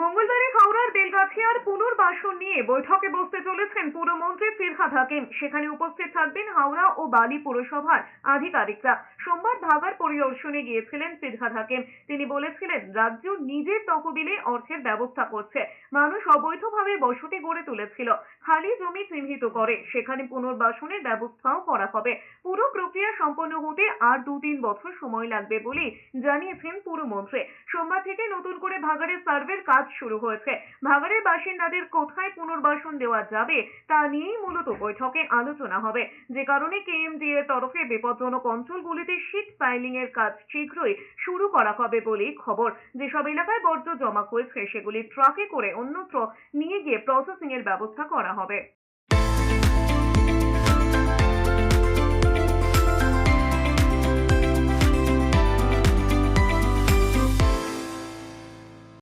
মঙ্গলবারে হাওড়ার বেলগাছিয়ার পুনর্বাসন নিয়ে বৈঠকে বসতে চলেছেন পুরমন্ত্রী ফিরহাদ হাকিম। সেখানে উপস্থিত থাকবেন হাওড়া ও বালি পুরসভার আধিকারিকরা। সোমবার ভাগাড় পরিদর্শনে গিয়েছিলেন ফিরহাদ হাকিম। তিনি বলেছিলেন, রাজ্য নিজের তহবিলে অর্থের ব্যবস্থা করছে। মানুষ অবৈধভাবে বসতি গড়ে তুলেছিল, খালি জমি চিহ্নিত করে সেখানে পুনর্বাসনের ব্যবস্থাও করা হবে। পুরো প্রক্রিয়া সম্পন্ন হতে আর 2-3 বছর সময় লাগবে বলে জানিয়েছেন পুরমন্ত্রী। সোমবার থেকে নতুন করে ভাগাড়ের সার্ভের কাজ শুরু হয়েছে। ভাগাড়ের বাসিন্দাদের কোথায় পুনর্বাসন দেওয়া যাবে তা নিয়েই মূলত বৈঠকে আলোচনা হবে। যে কারণে কেএমডি এর তরফে বিপজ্জনক অঞ্চলগুলিতে শীট পাইলিং এর কাজ শীঘ্রই শুরু করা হবে বলে খবর। যেসব এলাকায় বর্জ্য জমা হয়েছে সেগুলি ট্রাকে করে অন্যত্র নিয়ে গিয়ে প্রসেসিং এর ব্যবস্থা করা হবে।